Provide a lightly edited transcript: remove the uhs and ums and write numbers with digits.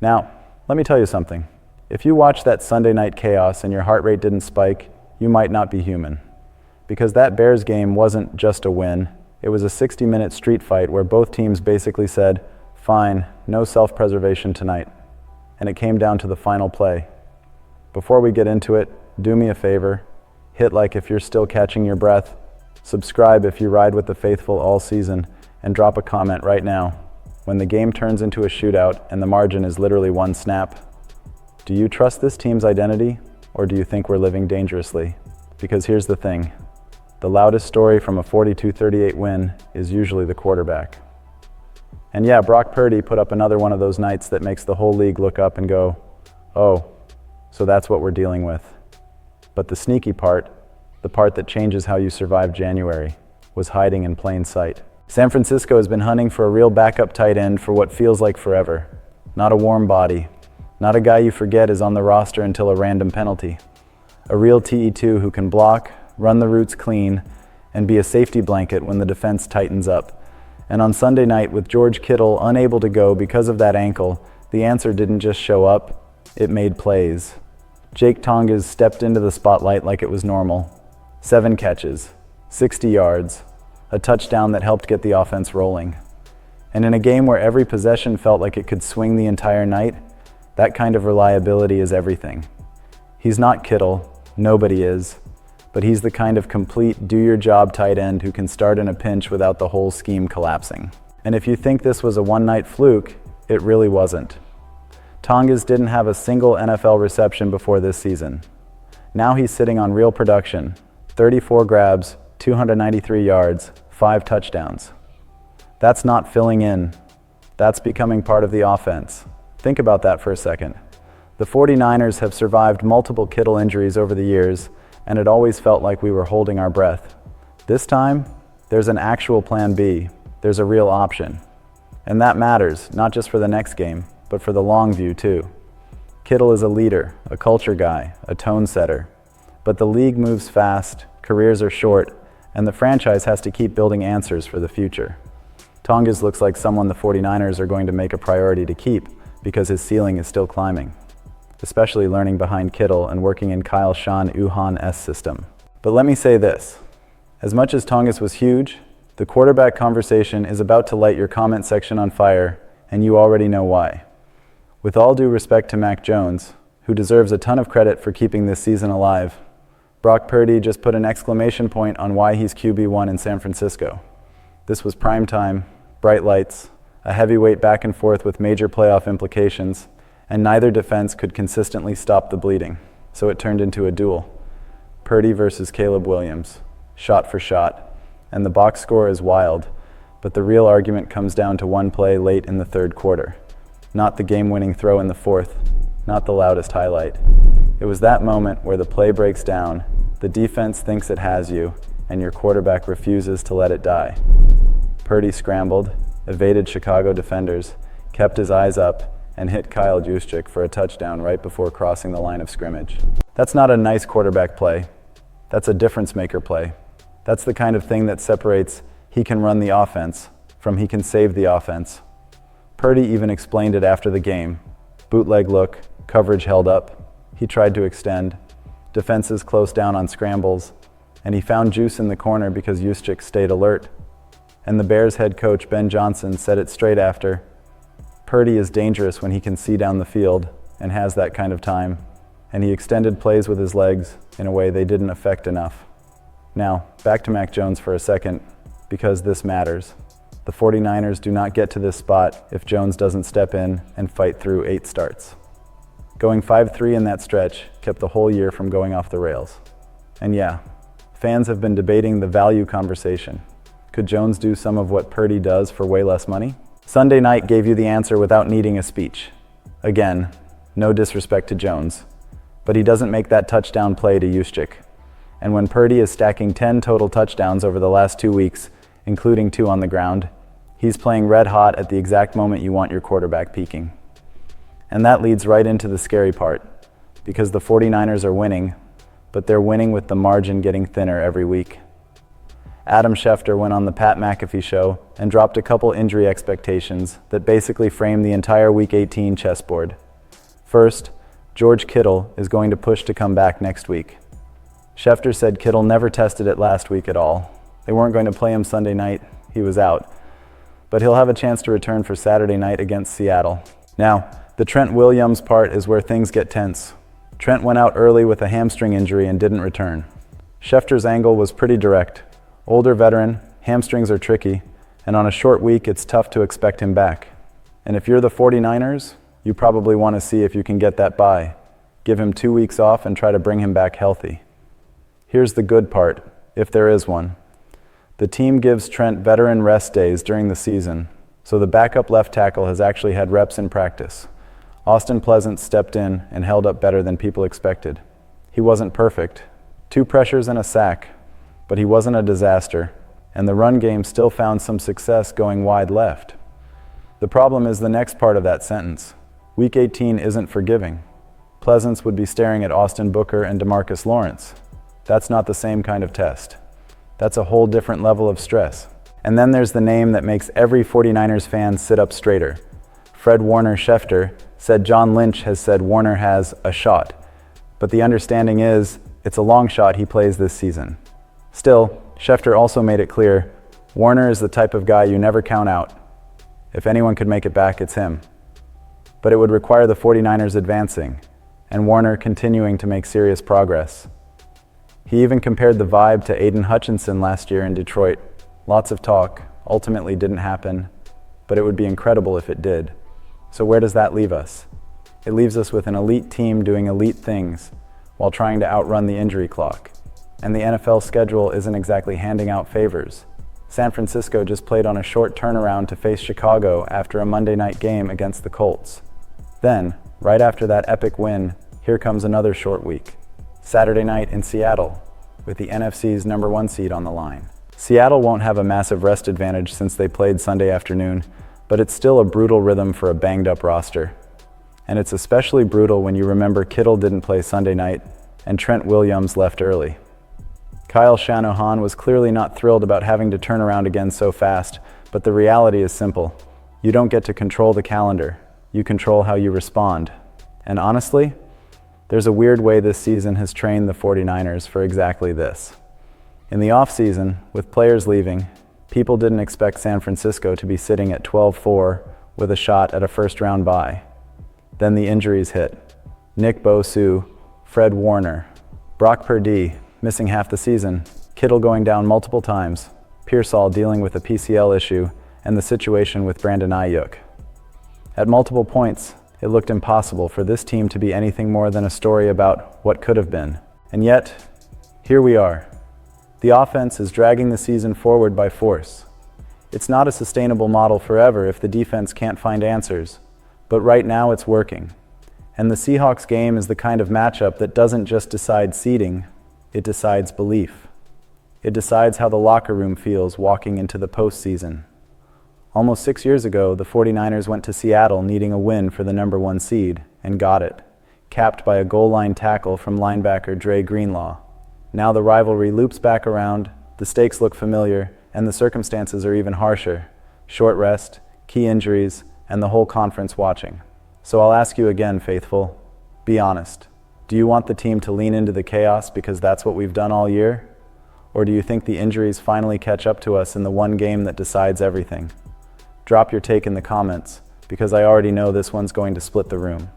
Now, let me tell you something. If you watched that Sunday night chaos and your heart rate didn't spike, you might not be human. Because that Bears game wasn't just a win, it was a 60-minute street fight where both teams basically said, fine, no self-preservation tonight. And it came down to the final play. Before we get into it, do me a favor, hit like if you're still catching your breath, subscribe if you ride with the faithful all season, and drop a comment right now. When the game turns into a shootout and the margin is literally one snap, do you trust this team's identity, or do you think we're living dangerously? Because here's the thing. The loudest story from a 42-38 win is usually the quarterback. And yeah, Brock Purdy put up another one of those nights that makes the whole league look up and go, oh, so that's what we're dealing with. But the sneaky part, the part that changes how you survive January, was hiding in plain sight. San Francisco has been hunting for a real backup tight end for what feels like forever. Not a warm body. Not a guy you forget is on the roster until a random penalty. A real TE2 who can block, run the routes clean, and be a safety blanket when the defense tightens up. And on Sunday night, with George Kittle unable to go because of that ankle, the answer didn't just show up, it made plays. Jake Tonges stepped into the spotlight like it was normal. 7 catches, 60 yards, a touchdown that helped get the offense rolling. And in a game where every possession felt like it could swing the entire night, that kind of reliability is everything. He's not Kittle, nobody is, but he's the kind of complete, do-your-job tight end who can start in a pinch without the whole scheme collapsing. And if you think this was a one-night fluke, it really wasn't. Tonges didn't have a single NFL reception before this season. Now he's sitting on real production, 34 grabs, 293 yards, 5 touchdowns. That's not filling in. That's becoming part of the offense. Think about that for a second. The 49ers have survived multiple Kittle injuries over the years, and it always felt like we were holding our breath. This time, there's an actual plan B. There's a real option. And that matters, not just for the next game, but for the long view too. Kittle is a leader, a culture guy, a tone setter. But the league moves fast, careers are short, and the franchise has to keep building answers for the future. Tonges looks like someone the 49ers are going to make a priority to keep, because his ceiling is still climbing, especially learning behind Kittle and working in Kyle Shanahan's system. But let me say this, as much as Tonges was huge, the quarterback conversation is about to light your comment section on fire, and you already know why. With all due respect to Mac Jones, who deserves a ton of credit for keeping this season alive, Brock Purdy just put an exclamation point on why he's QB1 in San Francisco. This was prime time, bright lights, a heavyweight back and forth with major playoff implications, and neither defense could consistently stop the bleeding, so it turned into a duel. Purdy versus Caleb Williams, shot for shot, and the box score is wild, but the real argument comes down to one play late in the third quarter. Not the game-winning throw in the fourth, not the loudest highlight. It was that moment where the play breaks down, the defense thinks it has you, and your quarterback refuses to let it die. Purdy scrambled, evaded Chicago defenders, kept his eyes up, and hit Kyle Juszczyk for a touchdown right before crossing the line of scrimmage. That's not a nice quarterback play. That's a difference-maker play. That's the kind of thing that separates he can run the offense from he can save the offense. Purdy even explained it after the game. Bootleg look, coverage held up. He tried to extend. Defenses closed down on scrambles, and he found juice in the corner because Juszczyk stayed alert. And the Bears head coach Ben Johnson said it straight after. Purdy is dangerous when he can see down the field and has that kind of time, and he extended plays with his legs in a way they didn't affect enough. Now, back to Mac Jones for a second, because this matters. The 49ers do not get to this spot if Jones doesn't step in and fight through 8 starts. Going 5-3 in that stretch kept the whole year from going off the rails. And yeah, fans have been debating the value conversation. Could Jones do some of what Purdy does for way less money? Sunday night gave you the answer without needing a speech. Again, no disrespect to Jones, but he doesn't make that touchdown play to Juszczyk. And when Purdy is stacking 10 total touchdowns over the last 2 weeks, including 2 on the ground, he's playing red hot at the exact moment you want your quarterback peaking. And that leads right into the scary part, because the 49ers are winning, but they're winning with the margin getting thinner every week. Adam Schefter went on the Pat McAfee show and dropped a couple injury expectations that basically framed the entire Week 18 chessboard. First, George Kittle is going to push to come back next week. Schefter said Kittle never tested it last week at all. They weren't going to play him Sunday night, he was out. But he'll have a chance to return for Saturday night against Seattle. Now, the Trent Williams part is where things get tense. Trent went out early with a hamstring injury and didn't return. Schefter's angle was pretty direct. Older veteran, hamstrings are tricky, and on a short week it's tough to expect him back. And if you're the 49ers, you probably want to see if you can get that bye. Give him 2 weeks off and try to bring him back healthy. Here's the good part, if there is one. The team gives Trent veteran rest days during the season, so the backup left tackle has actually had reps in practice. Austin Pleasant stepped in and held up better than people expected. He wasn't perfect. 2 pressures and a sack, but he wasn't a disaster, and the run game still found some success going wide left. The problem is the next part of that sentence. Week 18 isn't forgiving. Pleasance would be staring at Austin Booker and DeMarcus Lawrence. That's not the same kind of test. That's a whole different level of stress. And then there's the name that makes every 49ers fan sit up straighter. Fred Warner Schefter said John Lynch has said Warner has a shot, but the understanding is it's a long shot he plays this season. Still, Schefter also made it clear Warner is the type of guy you never count out. If anyone could make it back, it's him. But it would require the 49ers advancing, and Warner continuing to make serious progress. He even compared the vibe to Aiden Hutchinson last year in Detroit. Lots of talk, ultimately didn't happen, but it would be incredible if it did. So where does that leave us? It leaves us with an elite team doing elite things while trying to outrun the injury clock. And the NFL schedule isn't exactly handing out favors. San Francisco just played on a short turnaround to face Chicago after a Monday night game against the Colts. Then, right after that epic win, here comes another short week. Saturday night in Seattle, with the NFC's #1 seed on the line. Seattle won't have a massive rest advantage since they played Sunday afternoon, but it's still a brutal rhythm for a banged-up roster. And it's especially brutal when you remember Kittle didn't play Sunday night and Trent Williams left early. Kyle Shanahan was clearly not thrilled about having to turn around again so fast, but the reality is simple. You don't get to control the calendar. You control how you respond. And honestly, there's a weird way this season has trained the 49ers for exactly this. In the offseason, with players leaving, people didn't expect San Francisco to be sitting at 12-4 with a shot at a first-round bye. Then the injuries hit. Nick Bosa, Fred Warner, Brock Purdy missing half the season, Kittle going down multiple times, Pearsall dealing with a PCL issue, and the situation with Brandon Ayuk. At multiple points, it looked impossible for this team to be anything more than a story about what could have been. And yet, here we are. The offense is dragging the season forward by force. It's not a sustainable model forever if the defense can't find answers, but right now it's working. And the Seahawks game is the kind of matchup that doesn't just decide seeding, it decides belief. It decides how the locker room feels walking into the postseason. Almost 6 years ago, the 49ers went to Seattle needing a win for the #1 seed, and got it, capped by a goal line tackle from linebacker Dre Greenlaw. Now the rivalry loops back around, the stakes look familiar, and the circumstances are even harsher. Short rest, key injuries, and the whole conference watching. So I'll ask you again, faithful, be honest. Do you want the team to lean into the chaos because that's what we've done all year? Or do you think the injuries finally catch up to us in the one game that decides everything? Drop your take in the comments, because I already know this one's going to split the room.